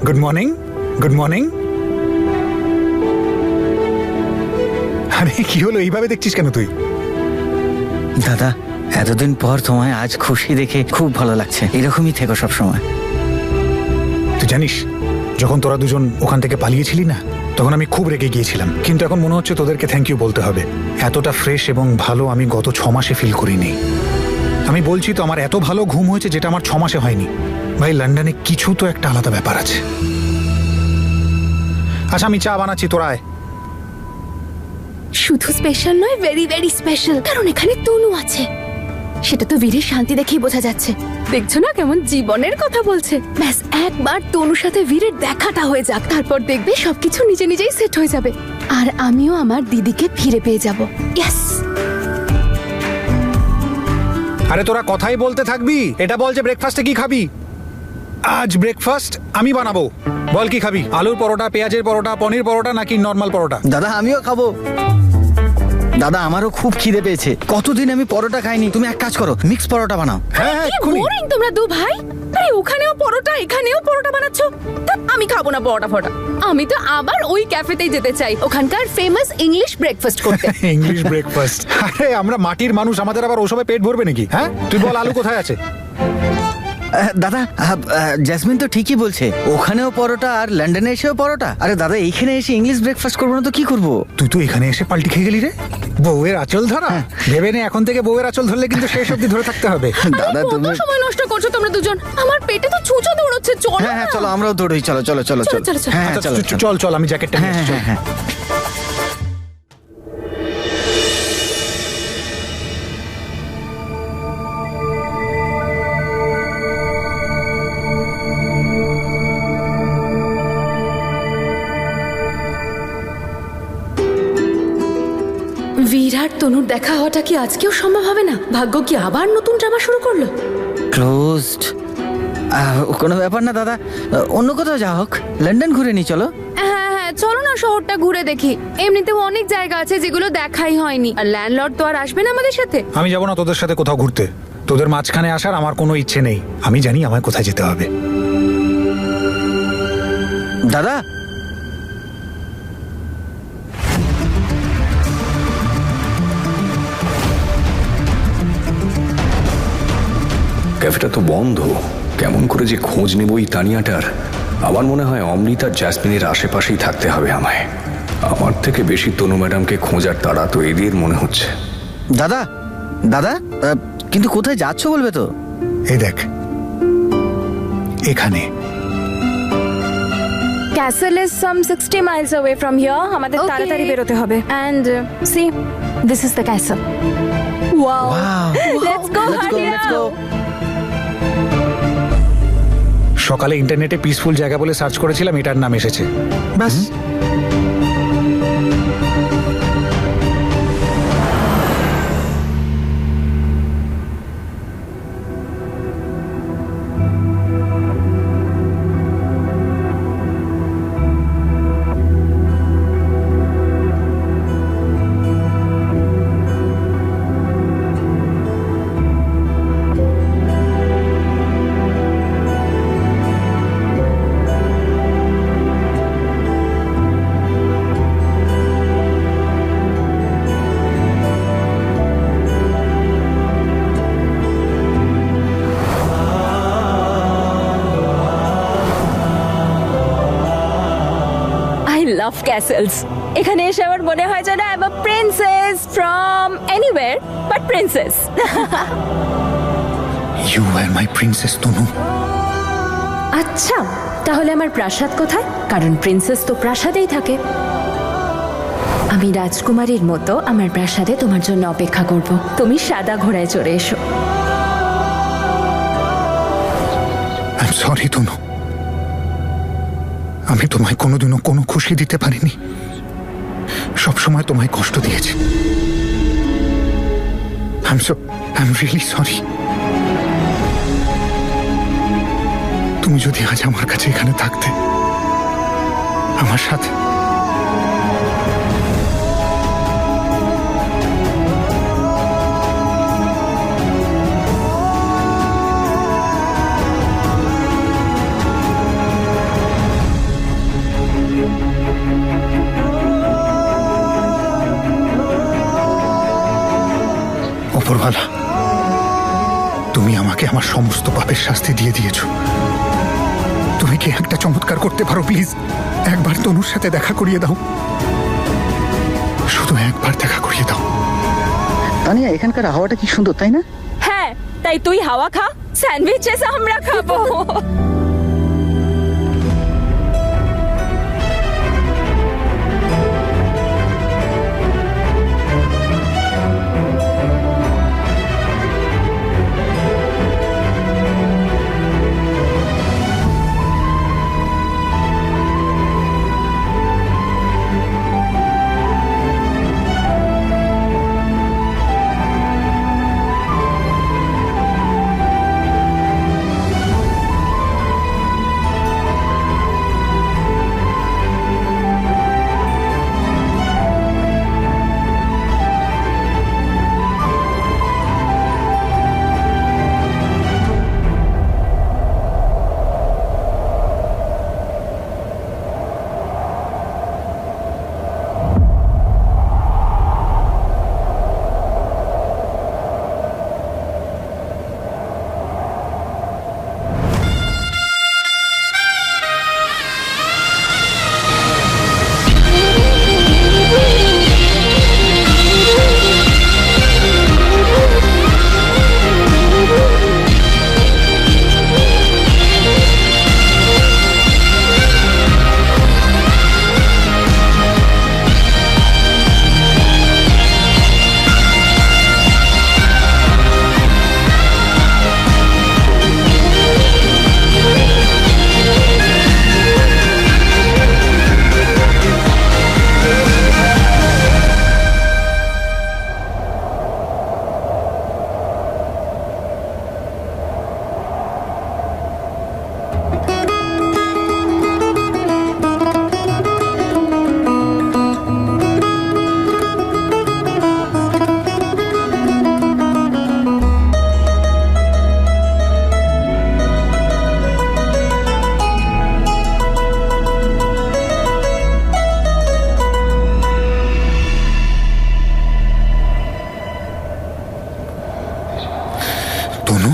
Good morning, good morning. আরে কি হলো, এইভাবে দেখছিস কেন তুই? দাদা, এতদিন পর তোমায় আজ খুশি দেখে খুব ভালো লাগছে। এরকমই থেকো সব সময়। তুই জানিস, যখন তোরা দুজন ওখান থেকে পালিয়েছিলি না, তখন আমি খুব রেগে গিয়েছিলাম, কিন্তু এখন মনে হচ্ছে তোদেরকে থ্যাংক ইউ বলতে হবে। এতটা ফ্রেশ এবং ভালো আমি গত 6 মাসে ফিল করিনি। আমি বলছি তো, আমার এত ভালো ঘুম হয়েছে যেটা আমার 6 মাসে হয়নি। ভাই, লন্ডনে কিছু তো একটা আলাদা ব্যাপার আছে। আচ্ছা, আমি চা বানাচ্ছি, তোরা আয়। শুধু স্পেশাল নয়, ভেরি ভেরি স্পেশাল, কারণ এখানে তনু আছে। সেটা তো বীরের শান্তি দেখেই বোঝা যাচ্ছে। দেখছো না কেমন জীবনের কথা বলছে। ব্যাস একবার তনুর সাথে বীরের দেখাটা হয়ে যাক, তারপর দেখবে সবকিছু নিজে নিজেই সেট হয়ে যাবে। আর আমিও আমার দিদিকে ফিরে পেয়ে যাব। ইয়েস। আরে তোরা কথাই বলতে থাকবি। এটা বল যে ব্রেকফাস্টে কি খাবি? আজ ব্রেকফাস্ট আমি বানাবো। বল কি খাবি? আলুর পরোটা, পেঁয়াজের পরোটা, পনির পরোটা নাকি নর্মাল পরোটা? দাদা, আমিও খাবো। দাদা, আমারও খুব খিদে পেয়েছে। কতদিন আমি পরোটা খাইনি। তুমি এক কাজ করো, মিক্স পরোটা বানাও। হ্যাঁ, কি এক্ষুনি। বোরিং তোমরা দু ভাই। আরে ওখানেও পরোটা, এখানেও পরোটা বানাচ্ছো। তা আমি খাবো না পরোটা ফরোটা। আমি তো আবার ওই ক্যাফেতেই যেতে চাই, ওখানকার ফেমাস ইংলিশ ব্রেকফাস্ট করতে। English breakfast? আরে আমরা মাটির মানুষ, আমাদের আবার ওসবে পেট ভরবে নাকি? হ্যাঁ, তুই বল আলু কোথায় আছে? দাদা, জ্যাসমিন তো ঠিকই বলছে। ওখানেও পরোটা আর লন্ডনে এসেও পরোটা। আরে দাদা, এইখানে এসে ইংলিশ ব্রেকফাস্ট করবো না তো কি করবো? তুই তো এখানে এসে পাল্টি খেয়ে গেলি রে। বউয়ের আঁচল ধরা? ভেবে নে, এখন থেকে বউয়ের আঁচল ধরলে কিন্তু শেষ অব্দি ধরে থাকতে হবে। দাদা, কত তুমি সময় নষ্ট করছো তোমরা দুজন। আমার পেটে তো ছুঁচো দৌড়চ্ছে। চলো হ্যাঁ হ্যাঁ, না। চলো আমরাও দৌড়ই। চলো চলো চলো চলো। চলো, চলো। হ্যাঁ আচ্ছা, চলো চল চল, আমি জ্যাকেটটা নিয়ে হ্যাঁ আসছি। হ্যাঁ হ্যাঁ। বীর আর তনুর দেখা হওয়াটা কি আজকেও সম্ভব হবে না? ভাগ্য কি আবার নতুন ড্রামা শুরু করলো? ক্লোজড। কোনো ব্যাপার না দাদা, অন্য কোথাও যা হোক, লন্ডন ঘুরে নি চলো। হ্যাঁ হ্যাঁ, চলো না শহরটা ঘুরে দেখি। এমনিতেও অনেক জায়গা আছে যেগুলো দেখাই হয়নি, আর ল্যান্ডলর্ড তো আর আসবে না আমাদের সাথে। আমি যাবো না তোদের সাথে কোথাও ঘুরতে। তোদের মাঝখানে আসার আমার কোনো ইচ্ছে নেই। আমি জানি আমায় কোথায় যেতে হবে। দাদা, ক্যাফেটা তো বন্ধ। কেমন করে যে খোঁজ নেব এই তানিয়াটার। আমার মনে হয় অমৃত আর জ্যাসমিনের আশেপাশেই থাকতে হবে আমায়। আমার থেকে বেশি তনু ম্যাডামকে খোঁজার তাড়া তো এদের মনে হচ্ছে। দাদা দাদা, কিন্তু কোথায় যাচ্ছ বলবে তো? এই দেখ, এখানে। Castle is some 60 miles away from here. আমাদের তাড়াতাড়ি বেরোতে হবে। And see, this is the castle. Wow. Let's go. Let's go. সকালে ইন্টারনেটে পিসফুল জায়গা বলে সার্চ করেছিলাম, এটার নাম এসেছে। ব্যাস। Love castles. এখানে এসে আমার মনে হয় যেন I am a princess from anywhere but princess. You are my princess Tanu. আচ্ছা, তাহলে আমার প্রাসাদ কোথায়? কারণ প্রিন্সেস তো প্রাসাদেই থাকে। আমি রাজকুমারীর মতো আমার প্রাসাদে তোমার জন্য অপেক্ষা করব। তুমি সাদা ঘোড়ায় চড়ে এসো। আই এম সরি তনু, আমি তোমায় কোনোদিনও কোনো খুশি দিতে পারিনি। সবসময় তোমায় কষ্ট দিয়েছি। I am really sorry. তুমি যদি আজ আমার কাছে এখানে থাকতে, আমার সাথে, উপরওয়ালা, তুমি আমাকে আমার সমস্ত পাপের শাস্তি দিয়ে দিয়েছো। তুমি কি একটা চমৎকার করতে পারো প্লিজ? একবার তনুর সাথে দেখা করিয়ে দাও, শুধু একবার দেখা করিয়ে দাও। তানিয়া, এখানকার হাওয়াটা কি সুন্দর, তাই না? হ্যাঁ, তাই তুই হাওয়া খা, স্যান্ডউইচেস আমরা খাবো। তনু,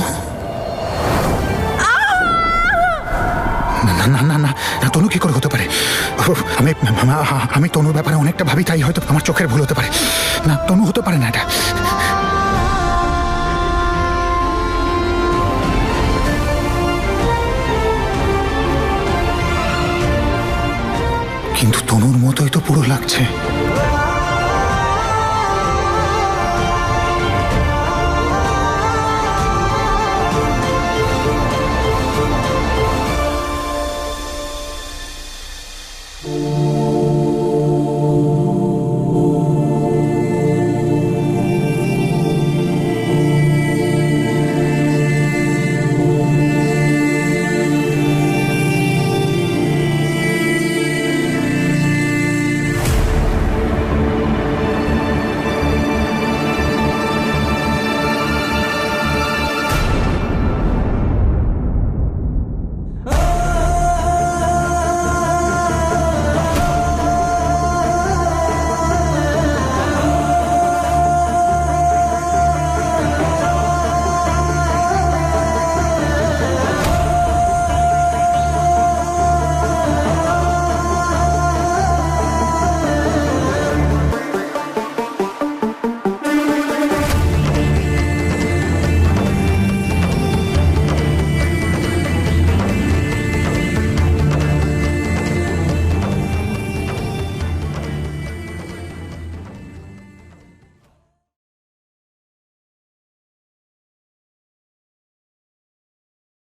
না না না না না না, তনু কি করে হতে পারে? আমি আমি তনুর ব্যাপারে অনেকটা ভাবি, তাই হয়তো আমার চোখের ভুল হতে পারে। না, তনু হতে পারে না এটা। কিন্তু তনুর মতোই তো পুরো লাগছে।